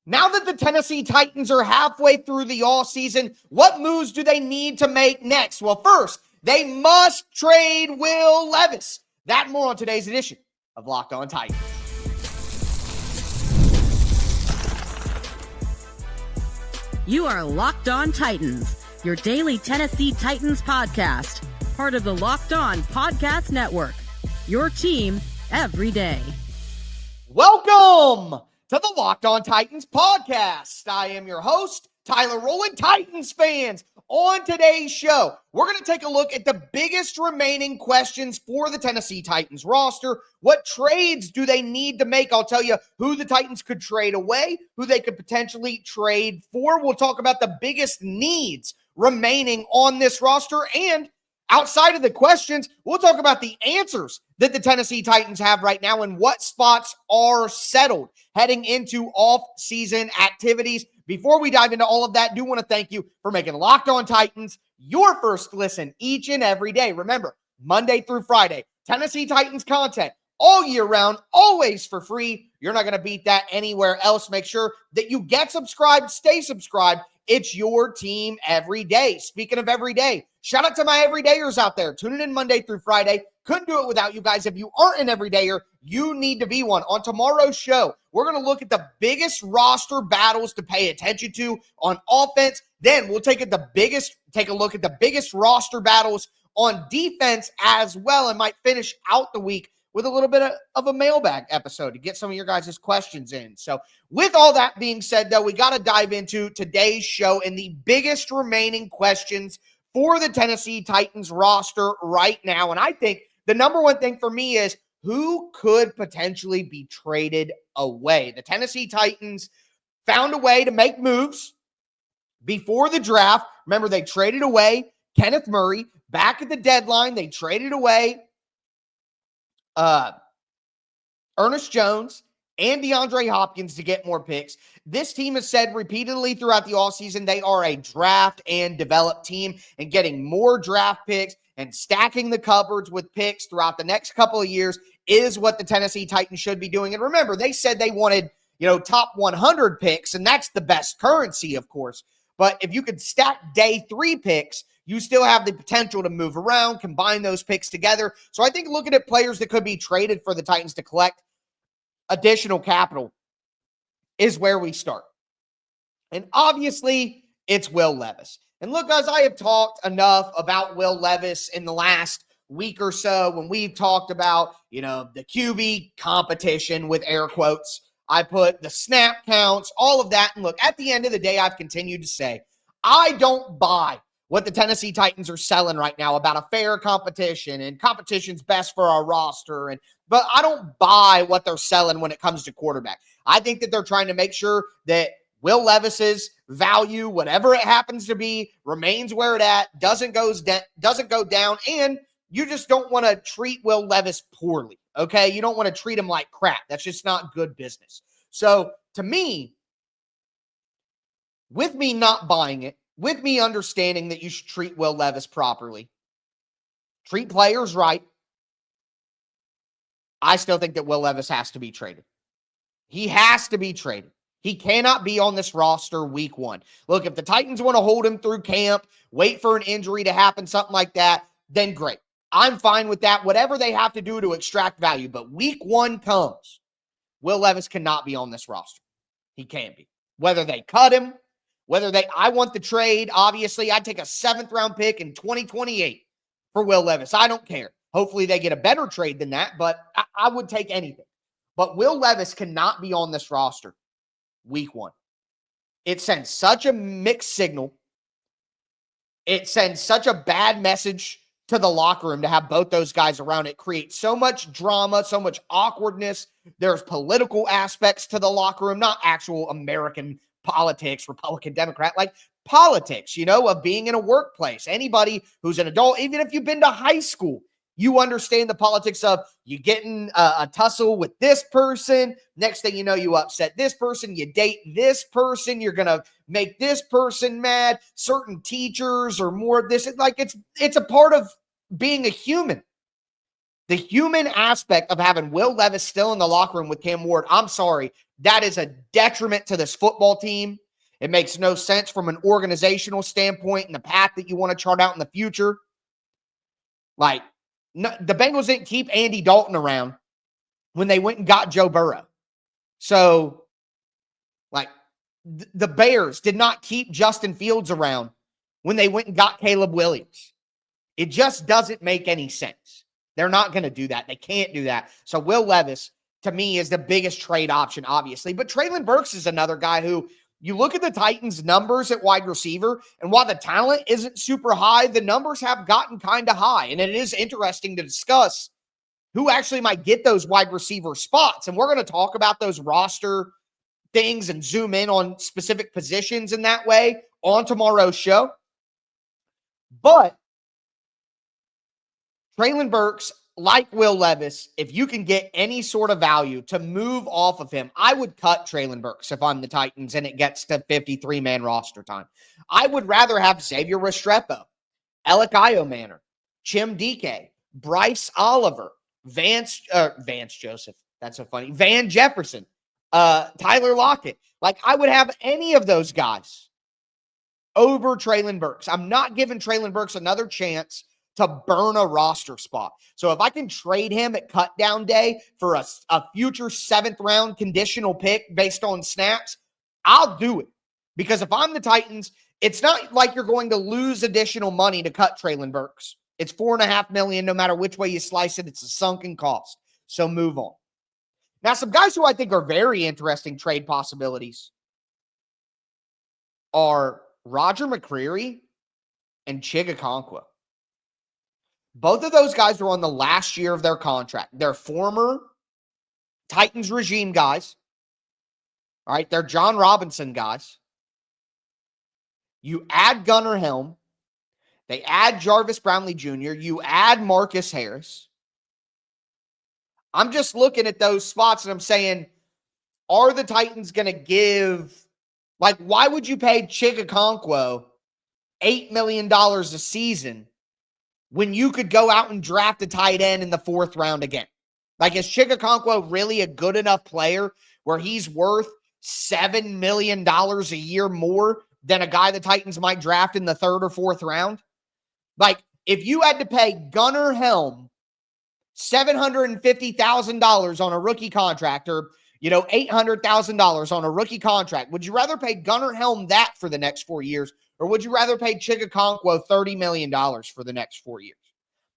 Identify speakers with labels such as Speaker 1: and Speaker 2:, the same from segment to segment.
Speaker 1: Now that the Tennessee Titans are halfway through the offseason, what moves do they need to make next? Well, first, they must trade Will Levis. That and more on today's edition of Locked On Titans.
Speaker 2: You are Locked On Titans, your daily Tennessee Titans podcast, part of the Locked On Podcast Network, your team every day.
Speaker 1: Welcome to the Locked On Titans podcast. I am your host, Tyler Rowland. Titans fans, on today's show, we're going to take a look at the biggest remaining questions for the Tennessee Titans roster. What trades do they need to make? I'll tell you who the Titans could trade away, who they could potentially trade for. We'll talk about the biggest needs remaining on this roster, and outside of the questions, we'll talk about the answers that the Tennessee Titans have right now and what spots are settled heading into off-season activities. Before we dive into all of that, I do want to thank you for making Locked On Titans your first listen each and every day. Remember, Monday through Friday, Tennessee Titans content all year round, always for free. You're not going to beat that anywhere else. Make sure that you get subscribed, stay subscribed. It's your team every day. Speaking of every day, shout out to my everydayers out there. Tuning in Monday through Friday. Couldn't do it without you guys. If you aren't an everydayer, you need to be one. On tomorrow's show, we're going to look at the biggest roster battles to pay attention to on offense. Then we'll take a look at the biggest roster battles on defense as well, and might finish out the week with a little bit of a mailbag episode to get some of your guys' questions in. So with all that being said, though, we got to dive into today's show and the biggest remaining questions for the Tennessee Titans roster right now. And I think the number one thing for me is who could potentially be traded away. The Tennessee Titans found a way to make moves before the draft. Remember, they traded away Kenneth Murray. Back at the deadline, they traded away Ernest Jones and DeAndre Hopkins to get more picks. This team has said repeatedly throughout the offseason they are a draft and develop team, and getting more draft picks and stacking the cupboards with picks throughout the next couple of years is what the Tennessee Titans should be doing. And remember, they said they wanted, top 100 picks, and that's the best currency, of course. But if you could stack day 3 picks, you still have the potential to move around, combine those picks together. So I think looking at players that could be traded for the Titans to collect additional capital is where we start. And obviously, it's Will Levis. And look, guys, I have talked enough about Will Levis in the last week or so when we've talked about, the QB competition with air quotes. I put the snap counts, all of that. And look, at the end of the day, I've continued to say, I don't buy what the Tennessee Titans are selling right now about a fair competition and competition's best for our roster. But I don't buy what they're selling when it comes to quarterback. I think that they're trying to make sure that Will Levis's value, whatever it happens to be, remains where it at, doesn't go down, and you just don't want to treat Will Levis poorly, okay? You don't want to treat him like crap. That's just not good business. So to me, with me not buying it, with me understanding that you should treat Will Levis properly, treat players right, I still think that Will Levis has to be traded. He has to be traded. He cannot be on this roster week 1. Look, if the Titans want to hold him through camp, wait for an injury to happen, something like that, then great. I'm fine with that. Whatever they have to do to extract value. But week 1 comes, Will Levis cannot be on this roster. He can't be. Whether they cut him, I want the trade. Obviously, I'd take a 7th round pick in 2028 for Will Levis. I don't care. Hopefully they get a better trade than that, but I would take anything. But Will Levis cannot be on this roster week 1. It sends such a mixed signal. It sends such a bad message to the locker room to have both those guys around. It creates so much drama, so much awkwardness. There's political aspects to the locker room, not actual American politics, Republican, Democrat, like politics, of being in a workplace. Anybody who's an adult, even if you've been to high school, you understand the politics of you getting a tussle with this person. Next thing you know, you upset this person. You date this person. You're going to make this person mad. Certain teachers or more of this. It's a part of being a human. The human aspect of having Will Levis still in the locker room with Cam Ward, I'm sorry, that is a detriment to this football team. It makes no sense from an organizational standpoint and the path that you want to chart out in the future. Like, no, the Bengals didn't keep Andy Dalton around when they went and got Joe Burrow. So, like, the Bears did not keep Justin Fields around when they went and got Caleb Williams. It just doesn't make any sense. They're not going to do that. They can't do that. So Will Levis, to me, is the biggest trade option, obviously. But Treylon Burks is another guy who, you look at the Titans' numbers at wide receiver, and while the talent isn't super high, the numbers have gotten kind of high. And it is interesting to discuss who actually might get those wide receiver spots. And we're going to talk about those roster things and zoom in on specific positions in that way on tomorrow's show. But Treylon Burks, like Will Levis, if you can get any sort of value to move off of him, I would cut Treylon Burks if I'm the Titans and it gets to 53-man roster time. I would rather have Xavier Restrepo, Alec Iomanner, Chim Dike, Bryce Oliver, Vance Joseph. That's so funny. Van Jefferson, Tyler Lockett. Like, I would have any of those guys over Treylon Burks. I'm not giving Treylon Burks another chance to burn a roster spot. So if I can trade him at cut down day for a future 7th round conditional pick based on snaps, I'll do it. Because if I'm the Titans, it's not like you're going to lose additional money to cut Treylon Burks. It's $4.5 million, no matter which way you slice it. It's a sunken cost. So move on. Now, some guys who I think are very interesting trade possibilities are Roger McCreary and Chig Okonkwo. Both of those guys are on the last year of their contract. They're former Titans regime guys. All right, they're John Robinson guys. You add Gunnar Helm. They add Jarvis Brownlee Jr. You add Marcus Harris. I'm just looking at those spots and I'm saying, are the Titans going to give, like, why would you pay Chig Okonkwo $8 million a season when you could go out and draft a tight end in the 4th round again? Like, is Chig Okonkwo really a good enough player where he's worth $7 million a year more than a guy the Titans might draft in the 3rd or 4th round? Like, if you had to pay Gunnar Helm $750,000 on a rookie contract, or, $800,000 on a rookie contract, would you rather pay Gunnar Helm that for the next 4 years, or would you rather pay Chig Okonkwo $30 million for the next 4 years?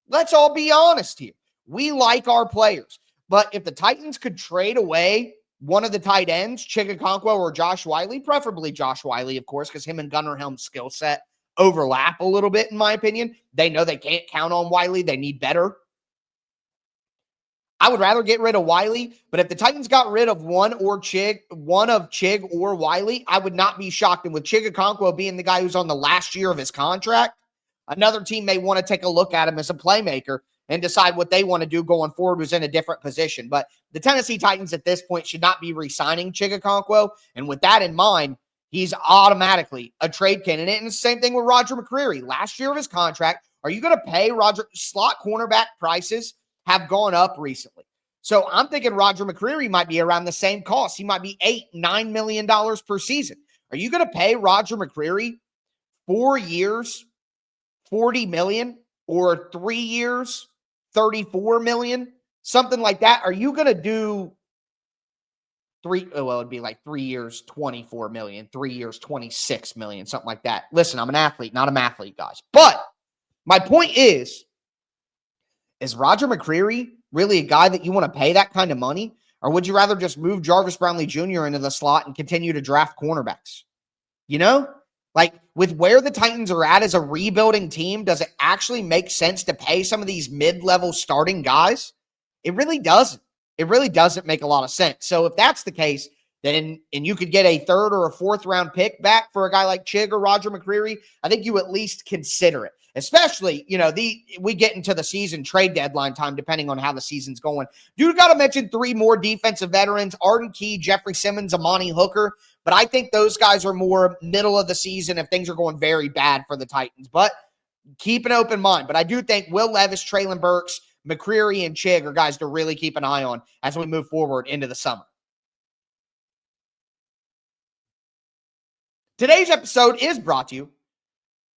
Speaker 1: Let's all be honest here. We like our players. But if the Titans could trade away one of the tight ends, Chig Okonkwo or Josh Whyle, preferably Josh Whyle, of course, because him and Gunnar Helm's skill set overlap a little bit, in my opinion. They know they can't count on Whyle. They need better. I would rather get rid of Whyle, but if the Titans got rid of one of Chig or Whyle, I would not be shocked. And with Chig Okonkwo being the guy who's on the last year of his contract, another team may want to take a look at him as a playmaker and decide what they want to do going forward, who's in a different position. But the Tennessee Titans at this point should not be re-signing Chig Okonkwo. And with that in mind, he's automatically a trade candidate. And the same thing with Roger McCreary. Last year of his contract, are you going to pay Roger? Slot cornerback prices have gone up recently. So I'm thinking Roger McCreary might be around the same cost. He might be $8-9 million per season. Are you going to pay Roger McCreary 4 years, $40 million, or 3 years, $34 million, something like that? Are you going to do it'd be like 3 years, $24 million, 3 years, $26 million, something like that. Listen, I'm an athlete, not a mathlete, guys. But my point is Roger McCreary really a guy that you want to pay that kind of money? Or would you rather just move Jarvis Brownlee Jr. into the slot and continue to draft cornerbacks? Like, with where the Titans are at as a rebuilding team, does it actually make sense to pay some of these mid-level starting guys? It really doesn't. It really doesn't make a lot of sense. So if that's the case, then, and you could get a 3rd or a 4th round pick back for a guy like Chig or Roger McCreary, I think you at least consider it. Especially, we get into the season trade deadline time, depending on how the season's going. Dude, got to mention 3 more defensive veterans: Arden Key, Jeffrey Simmons, Amani Hooker. But I think those guys are more middle of the season if things are going very bad for the Titans. But keep an open mind. But I do think Will Levis, Treylon Burks, McCreary and Chig are guys to really keep an eye on as we move forward into the summer. Today's episode is brought to you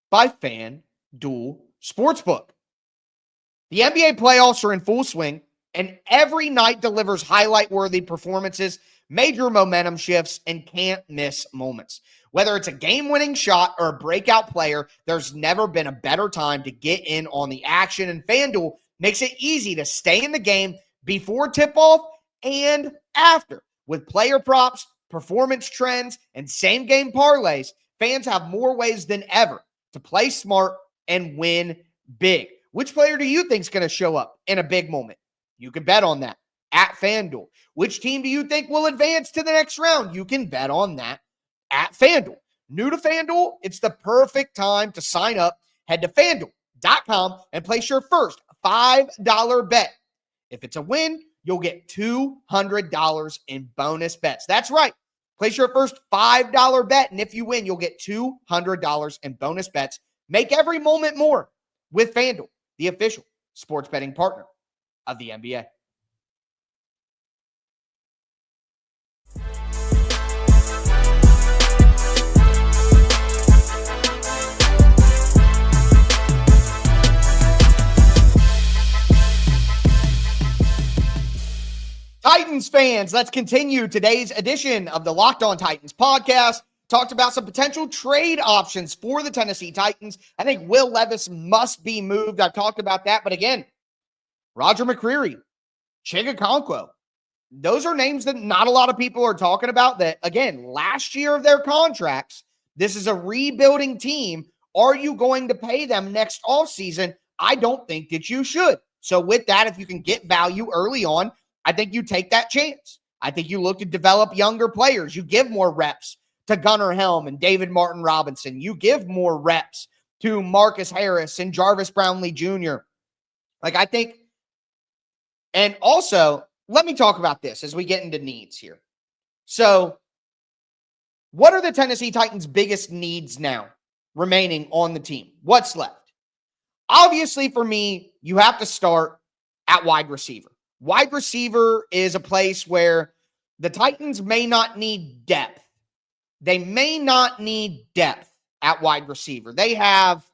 Speaker 1: by FanDuel Sportsbook. The NBA playoffs are in full swing, and every night delivers highlight-worthy performances, major momentum shifts, and can't-miss moments. Whether it's a game-winning shot or a breakout player, there's never been a better time to get in on the action, and FanDuel makes it easy to stay in the game before tip-off and after. With player props, performance trends, and same-game parlays, fans have more ways than ever to play smart and win big. Which player do you think is going to show up in a big moment? You can bet on that at FanDuel. Which team do you think will advance to the next round? You can bet on that at FanDuel. New to FanDuel? It's the perfect time to sign up. Head to FanDuel.com and place your first $5 bet. If it's a win, you'll get $200 in bonus bets. That's right. Place your first $5 bet, and if you win, you'll get $200 in bonus bets. Make every moment more with FanDuel, the official sports betting partner of the NBA. Titans fans, let's continue today's edition of the Locked On Titans podcast. Talked about some potential trade options for the Tennessee Titans. I think Will Levis must be moved. I've talked about that. But again, Roger McCreary, Chig Okonkwo, those are names that not a lot of people are talking about that, again, last year of their contracts, this is a rebuilding team. Are you going to pay them next offseason? I don't think that you should. So with that, if you can get value early on, I think you take that chance. I think you look to develop younger players. You give more reps to Gunnar Helm and David Martin Robinson. You give more reps to Marcus Harris and Jarvis Brownlee Jr. I think, and also, let me talk about this as we get into needs here. So, what are the Tennessee Titans' biggest needs now remaining on the team? What's left? Obviously, for me, you have to start at wide receiver. Wide receiver is a place where the Titans may not need depth. They may not need depth at wide receiver. They have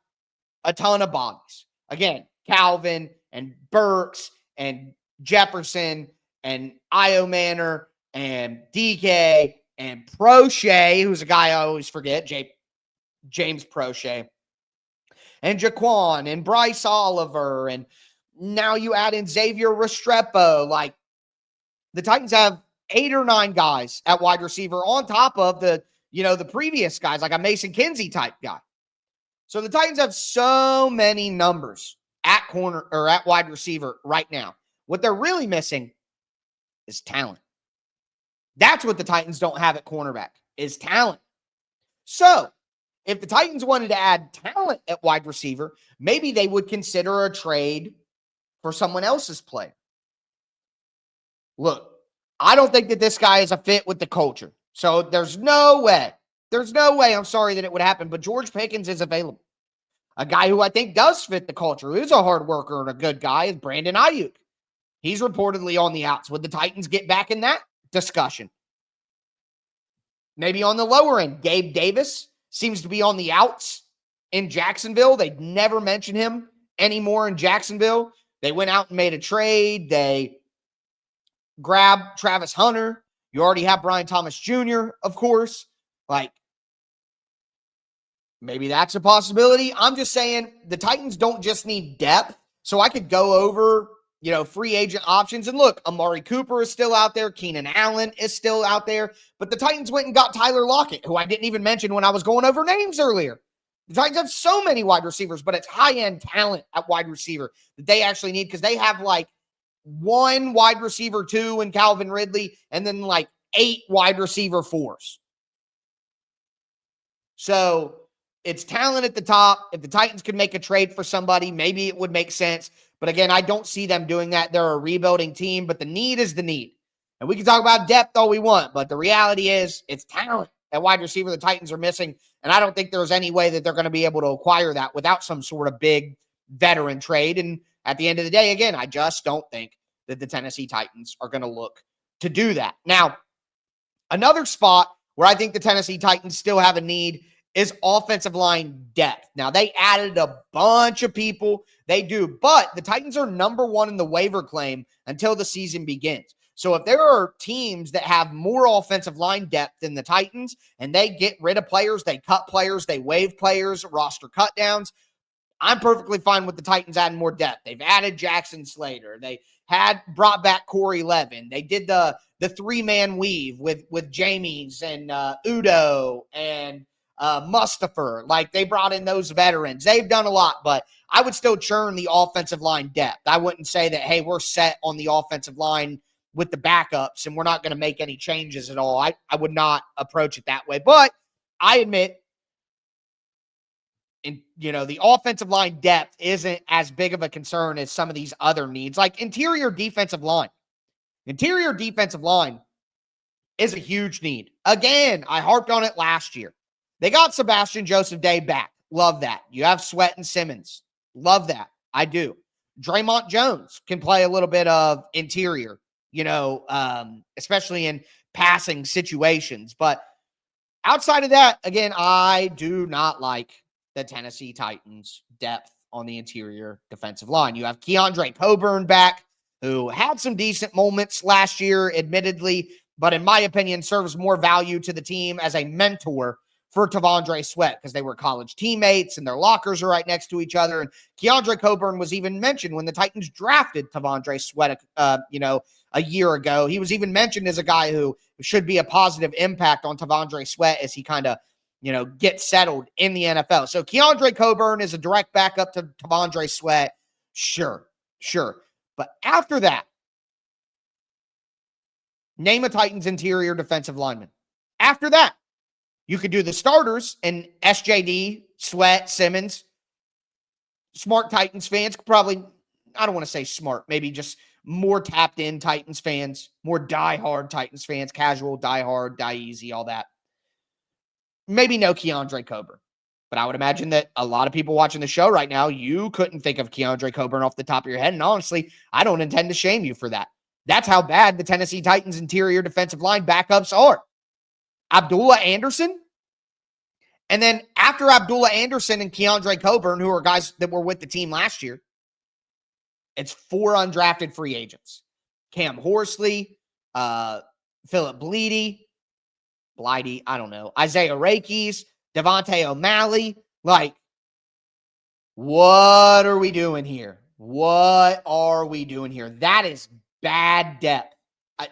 Speaker 1: a ton of bodies. Again, Calvin and Burks and Jefferson and Io Manor and DK and Prochet, who's a guy I always forget, James Prochet, and Jaquan and Bryce Oliver, and now you add in Xavier Restrepo. The Titans have 8 or 9 guys at wide receiver on top of the previous guys, like a Mason Kinsey type guy. So the Titans have so many numbers at corner or at wide receiver right now. What they're really missing is talent. That's what the Titans don't have at cornerback, is talent. So if the Titans wanted to add talent at wide receiver, maybe they would consider a trade for someone else's play. Look, I don't think that this guy is a fit with the culture. So there's no way, I'm sorry that it would happen, but George Pickens is available. A guy who I think does fit the culture, who is a hard worker and a good guy, is Brandon Ayuk. He's reportedly on the outs. Would the Titans get back in that discussion? Maybe on the lower end, Gabe Davis seems to be on the outs in Jacksonville. They'd never mention him anymore in Jacksonville. They went out and made a trade. They grabbed Travis Hunter. You already have Brian Thomas Jr., of course. Maybe that's a possibility. I'm just saying the Titans don't just need depth. So I could go over, free agent options. And look, Amari Cooper is still out there. Keenan Allen is still out there. But the Titans went and got Tyler Lockett, who I didn't even mention when I was going over names earlier. The Titans have so many wide receivers, but it's high-end talent at wide receiver that they actually need, because they have one wide receiver 2 in Calvin Ridley and then 8 wide receiver 4s. So it's talent at the top. If the Titans could make a trade for somebody, maybe it would make sense. But again, I don't see them doing that. They're a rebuilding team, but the need is the need. And we can talk about depth all we want, but the reality is it's talent at wide receiver the Titans are missing. And I don't think there's any way that they're going to be able to acquire that without some sort of big veteran trade. And at the end of the day, again, I just don't think that the Tennessee Titans are going to look to do that. Now, another spot where I think the Tennessee Titans still have a need is offensive line depth. Now, they added a bunch of people. They do, but the Titans are number one in the waiver claim until the season begins. So if there are teams that have more offensive line depth than the Titans and they get rid of players, they cut players, they waive players, roster cut downs, I'm perfectly fine with the Titans adding more depth. They've added Jackson Slater. They had brought back Corey Levin. They did the three-man weave with Jamies and Udo and Mustafa. Like, they brought in those veterans. They've done a lot, but I would still churn the offensive line depth. I wouldn't say that, hey, we're set on the offensive line with the backups and we're not going to make any changes at all. I would not approach it that way. But I admit, the offensive line depth isn't as big of a concern as some of these other needs, like interior defensive line. Interior defensive line is a huge need. Again, I harped on it last year. They got Sebastian Joseph Day back. Love that. You have Sweat and Simmons. Love that. I do. Draymond Jones can play a little bit of interior, especially in passing situations. But outside of that, again, I do not like the Tennessee Titans' depth on the interior defensive line. You have Keandre Coburn back, who had some decent moments last year, admittedly, but in my opinion, serves more value to the team as a mentor for T'Vondre Sweat because they were college teammates and their lockers are right next to each other. And Keandre Coburn was even mentioned when the Titans drafted T'Vondre Sweat, a year ago. He was even mentioned as a guy who should be a positive impact on T'Vondre Sweat as he kind of get settled in the NFL. So Keandre Coburn is a direct backup to T'Vondre Sweat. Sure. But after that, name a Titans interior defensive lineman. After that, you could do the starters and SJD, Sweat, Simmons. Smart Titans fans could probably, I don't want to say smart, maybe just more tapped in Titans fans, more diehard Titans fans, casual, diehard, die easy, all that. Maybe no Keandre Coburn. But I would imagine that a lot of people watching the show right now, you couldn't think of Keandre Coburn off the top of your head. And honestly, I don't intend to shame you for that. That's how bad the Tennessee Titans interior defensive line backups are. Abdullah Anderson. And then after Abdullah Anderson and Keandre Coburn, who are guys that were with the team last year, it's 4 undrafted free agents. Cam Horsley, Philip Blighty, I don't know, Isaiah Rakes, Devontae O'Malley. Like, what are we doing here? That is bad depth.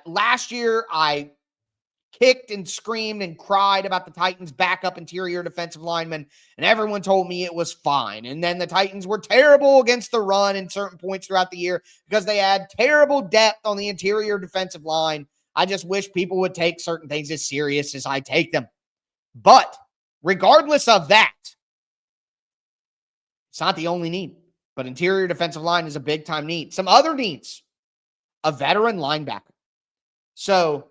Speaker 1: Last year, I kicked and screamed and cried about the Titans' backup interior defensive lineman, and everyone told me it was fine. And then the Titans were terrible against the run in certain points throughout the year because they had terrible depth on the interior defensive line. I just wish people would take certain things as serious as I take them. But regardless of that, it's not the only need. But interior defensive line is a big-time need. Some other needs, a veteran linebacker. So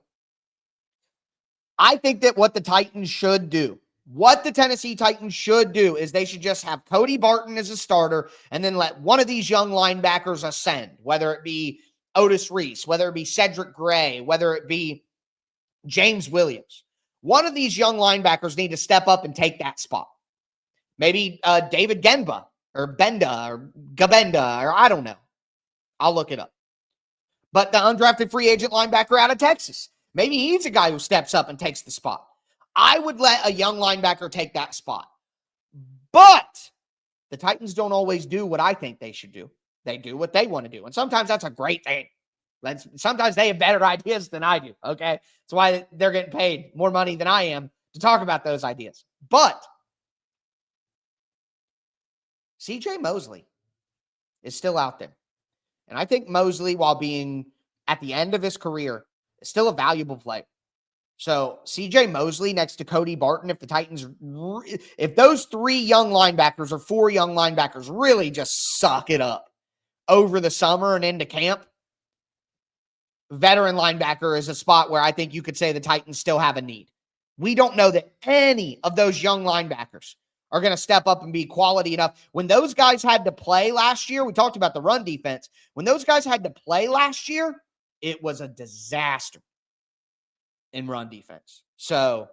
Speaker 1: I think that what the Tennessee Titans should do is they should just have Cody Barton as a starter and then let one of these young linebackers ascend, whether it be Otis Reese, whether it be Cedric Gray, whether it be James Williams. One of these young linebackers need to step up and take that spot. Maybe David Genba or Benda or Gabenda, or I don't know. I'll look it up. But the undrafted free agent linebacker out of Texas, maybe he's a guy who steps up and takes the spot. I would let a young linebacker take that spot. But the Titans don't always do what I think they should do. They do what they want to do. And sometimes that's a great thing. Sometimes they have better ideas than I do, okay? That's why they're getting paid more money than I am to talk about those ideas. But C.J. Mosley is still out there. And I think Mosley, while being at the end of his career, is still a valuable player. So C.J. Mosley next to Cody Barton, if those 3 young linebackers or 4 young linebackers really just suck it up over the summer and into camp, veteran linebacker is a spot where I think you could say the Titans still have a need. We don't know that any of those young linebackers are going to step up and be quality enough. When those guys had to play last year, we talked about the run defense. When those guys had to play last year, it was a disaster in run defense. So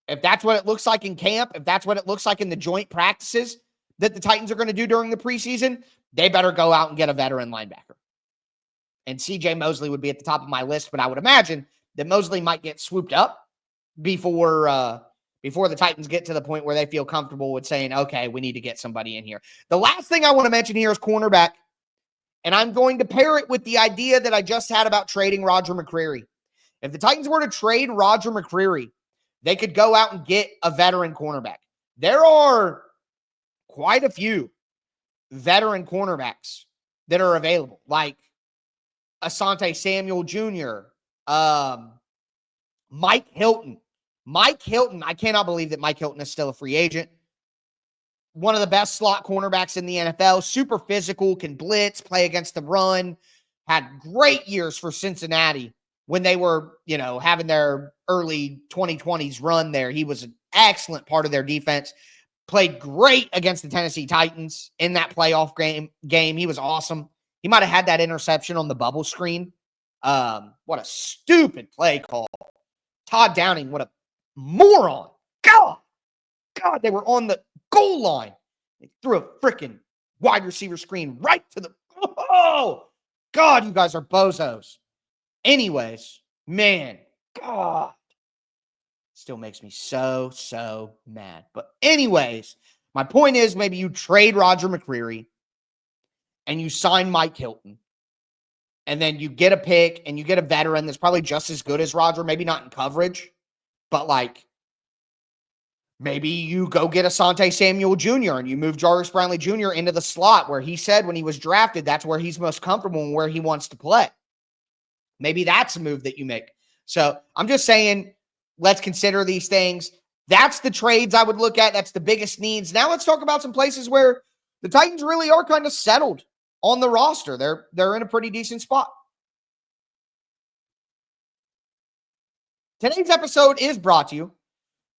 Speaker 1: if that's what it looks like in camp, if that's what it looks like in the joint practices that the Titans are going to do during the preseason, they better go out and get a veteran linebacker. And C.J. Mosley would be at the top of my list, but I would imagine that Mosley might get swooped up before the Titans get to the point where they feel comfortable with saying, okay, we need to get somebody in here. The last thing I want to mention here is cornerback, and I'm going to pair it with the idea that I just had about trading Roger McCreary. If the Titans were to trade Roger McCreary, they could go out and get a veteran cornerback. There are quite a few veteran cornerbacks that are available, like Asante Samuel Jr., Mike Hilton. Mike Hilton, I cannot believe that Mike Hilton is still a free agent. One of the best slot cornerbacks in the NFL, super physical, can blitz, play against the run, had great years for Cincinnati when they were, having their early 2020s run there. He was an excellent part of their defense. Played great against the Tennessee Titans in that playoff game. He was awesome. He might have had that interception on the bubble screen. What a stupid play call. Todd Downing, what a moron. God, they were on the goal line. They threw a freaking wide receiver screen right to the, oh, God, you guys are bozos. Anyways, man, God, still makes me so mad. But anyways, my point is maybe you trade Roger McCreary and you sign Mike Hilton, and then you get a pick and you get a veteran that's probably just as good as Roger, maybe not in coverage, but like maybe you go get Asante Samuel Jr. and you move Jarvis Brownlee Jr. into the slot where he said when he was drafted that's where he's most comfortable and where he wants to play. Maybe that's a move that you make. So I'm just saying, let's consider these things. That's the trades I would look at. That's the biggest needs. Now let's talk about some places where the Titans really are kind of settled on the roster. They're in a pretty decent spot. Today's episode is brought to you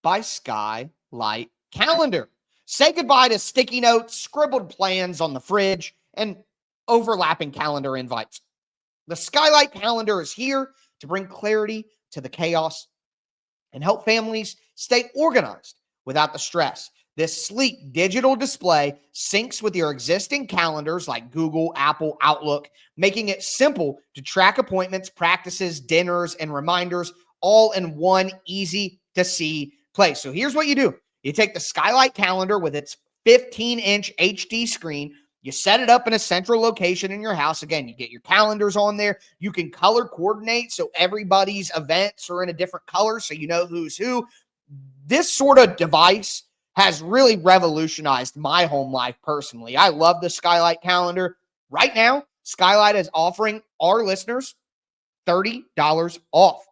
Speaker 1: by Skylight Calendar. Say goodbye to sticky notes, scribbled plans on the fridge, and overlapping calendar invites. The Skylight Calendar is here to bring clarity to the chaos and help families stay organized without the stress. This sleek digital display syncs with your existing calendars like Google, Apple, Outlook, making it simple to track appointments, practices, dinners, and reminders all in one easy-to-see place. So here's what you do. You take the Skylight Calendar with its 15-inch HD screen. You set it up in a central location in your house. Again, you get your calendars on there. You can color coordinate so everybody's events are in a different color so you know who's who. This sort of device has really revolutionized my home life personally. I love the Skylight Calendar. Right now, Skylight is offering our listeners $30 off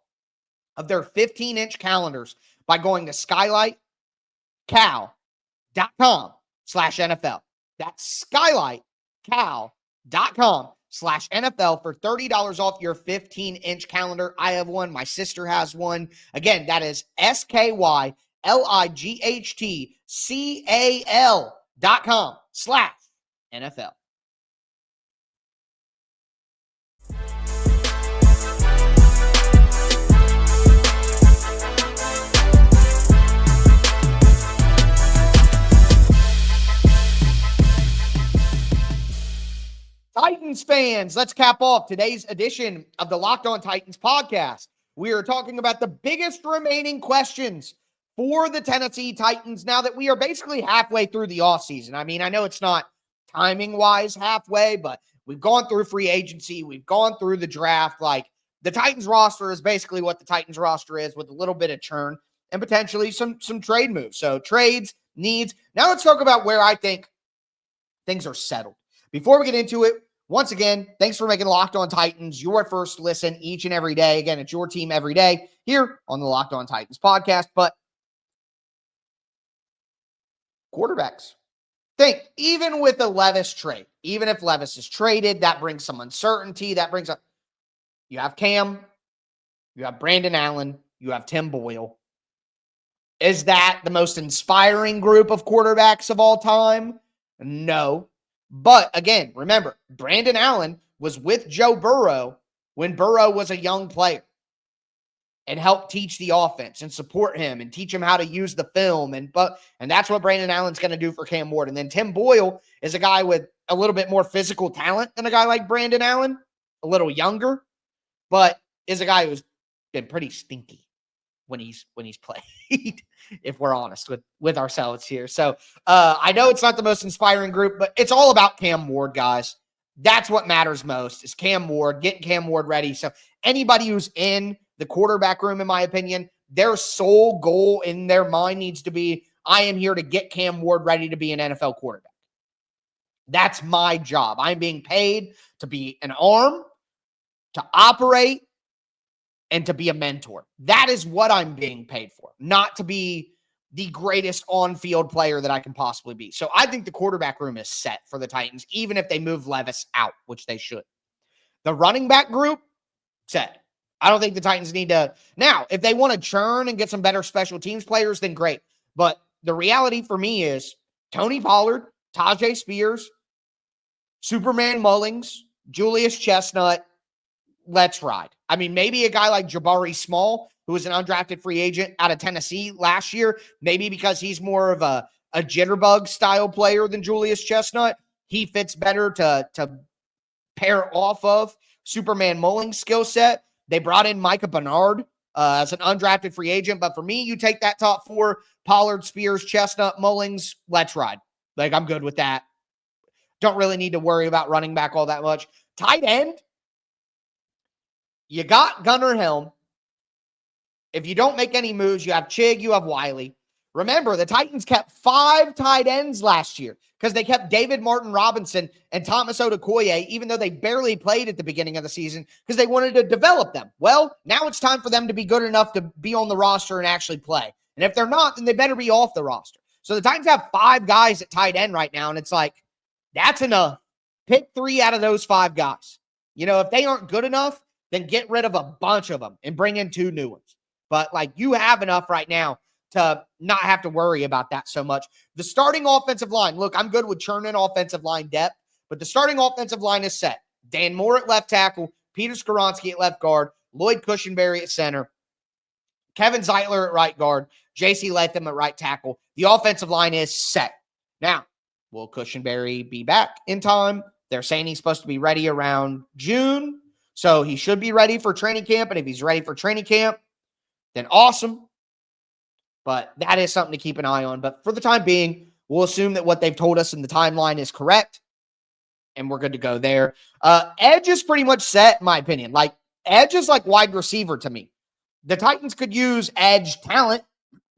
Speaker 1: of their 15-inch calendars by going to skylightcal.com/NFL. That's skylightcal.com/NFL for $30 off your 15-inch calendar. I have one. My sister has one. Again, that is skylightcal.com/NFL. Titans fans, let's cap off today's edition of the Locked On Titans podcast. We are talking about the biggest remaining questions for the Tennessee Titans now that we are basically halfway through the offseason. I mean, I know it's not timing-wise halfway, but we've gone through free agency. We've gone through the draft. Like, the Titans roster is basically what the Titans roster is with a little bit of churn and potentially some trade moves. So trades, needs. Now let's talk about where I think things are settled. Before we get into it, once again, thanks for making Locked On Titans your first listen each and every day. Again, it's your team every day here on the Locked On Titans podcast. But quarterbacks, think, even with the Levis trade, even if Levis is traded, that brings some uncertainty. That brings up, you have Cam, you have Brandon Allen, you have Tim Boyle. Is that the most inspiring group of quarterbacks of all time? No. But again, remember, Brandon Allen was with Joe Burrow when Burrow was a young player and helped teach the offense and support him and teach him how to use the film. And that's what Brandon Allen's going to do for Cam Ward. And then Tim Boyle is a guy with a little bit more physical talent than a guy like Brandon Allen, a little younger, but is a guy who's been pretty stinky when he's played, if we're honest with ourselves here. So I know it's not the most inspiring group, but it's all about Cam Ward, guys. That's what matters most is Cam Ward, getting Cam Ward ready. So anybody who's in the quarterback room, in my opinion, their sole goal in their mind needs to be, I am here to get Cam Ward ready to be an NFL quarterback. That's my job. I'm being paid to be an arm, to operate, and to be a mentor. That is what I'm being paid for, not to be the greatest on-field player that I can possibly be. So I think the quarterback room is set for the Titans, even if they move Levis out, which they should. The running back group, set. I don't think the Titans need to. Now, if they want to churn and get some better special teams players, then great. But the reality for me is Tony Pollard, Tajay Spears, Superman Mullings, Julius Chestnut, let's ride. I mean, maybe a guy like Jabari Small, who was an undrafted free agent out of Tennessee last year, maybe because he's more of a jitterbug style player than Julius Chestnut, he fits better to pair off of Superman Mullings' skill set. They brought in Micah Bernard as an undrafted free agent, but for me, you take that top four, Pollard, Spears, Chestnut, Mullings, let's ride. Like, I'm good with that. Don't really need to worry about running back all that much. Tight end, you got Gunnar Helm. If you don't make any moves, you have Chig, you have Wiley. Remember, the Titans kept 5 tight ends last year because they kept David Martin Robinson and Thomas Okonkwo, even though they barely played at the beginning of the season because they wanted to develop them. Well, now it's time for them to be good enough to be on the roster and actually play. And if they're not, then they better be off the roster. So the Titans have 5 guys at tight end right now, and it's like, that's enough. Pick 3 out of those 5 guys. You know, if they aren't good enough, then get rid of a bunch of them and bring in 2 new ones. But, like, you have enough right now to not have to worry about that so much. The starting offensive line, look, I'm good with churning offensive line depth, but the starting offensive line is set. Dan Moore at left tackle, Peter Skoronski at left guard, Lloyd Cushenberry at center, Kevin Zeitler at right guard, J.C. Latham at right tackle. The offensive line is set. Now, will Cushenberry be back in time? They're saying he's supposed to be ready around June, so he should be ready for training camp, and if he's ready for training camp, then awesome. But that is something to keep an eye on. But for the time being, we'll assume that what they've told us in the timeline is correct, and we're good to go there. Edge is pretty much set, in my opinion. Like, edge is like wide receiver to me. The Titans could use edge talent.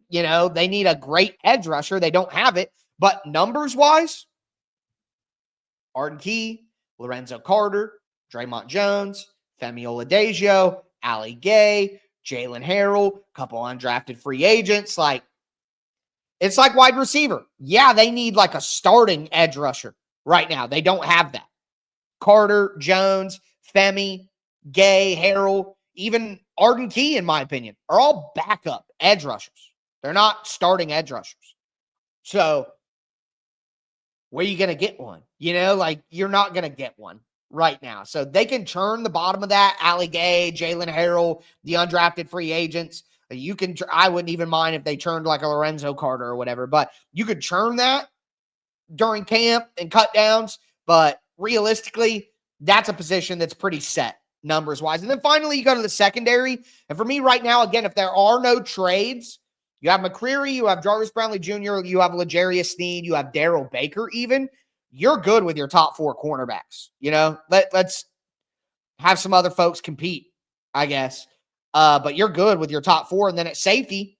Speaker 1: You know, they need a great edge rusher. They don't have it. But numbers-wise, Arden Key, Lorenzo Carter, Draymond Jones, Femi Oladipo, Ali Gay, Jalen Harrell, a couple undrafted free agents. Like, it's like wide receiver. Yeah, they need like a starting edge rusher right now. They don't have that. Carter, Jones, Femi, Gay, Harrell, even Arden Key, in my opinion, are all backup edge rushers. They're not starting edge rushers. So, where are you going to get one? You know, like, you're not going to get one right now. So they can churn the bottom of that. Ali Gay, Jalen Harrell, the undrafted free agents. You can, I wouldn't even mind if they churned like a Lorenzo Carter or whatever, but you could churn that during camp and cut downs. But realistically, that's a position that's pretty set numbers wise. And then finally, you go to the secondary. And for me right now, again, if there are no trades, you have McCreary, you have Jarvis Brownlee Jr., you have L'Jarius Sneed, you have Darrell Baker even. You're good with your top 4 cornerbacks. You know, let's have some other folks compete, I guess. But you're good with your top 4. And then at safety,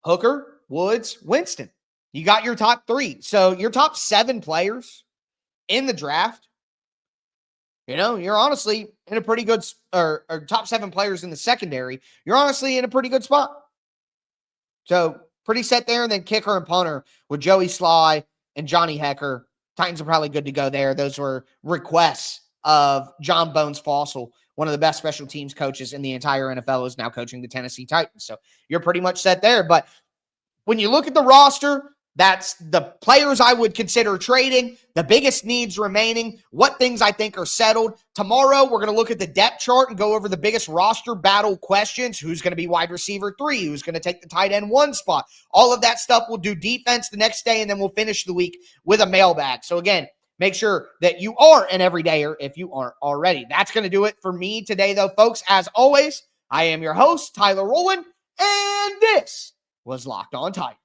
Speaker 1: Hooker, Woods, Winston. You got your top 3. So your top 7 players in the draft, you know, you're honestly in a pretty good, or top 7 players in the secondary, you're honestly in a pretty good spot. So pretty set there. And then kicker and punter with Joey Sly and Johnny Hecker. Titans are probably good to go there. Those were requests of John Bones Fossil one of the best special teams coaches in the entire NFL, is now coaching the Tennessee Titans. So you're pretty much set there. But when you look at the roster, that's the players I would consider trading, the biggest needs remaining, what things I think are settled. Tomorrow, we're going to look at the depth chart and go over the biggest roster battle questions. Who's going to be wide receiver 3? Who's going to take the tight end 1 spot? All of that stuff. We'll do defense the next day, and then we'll finish the week with a mailbag. So again, make sure that you are an everydayer if you aren't already. That's going to do it for me today, though, folks. As always, I am your host, Tyler Rowland, and this was Locked On Titans.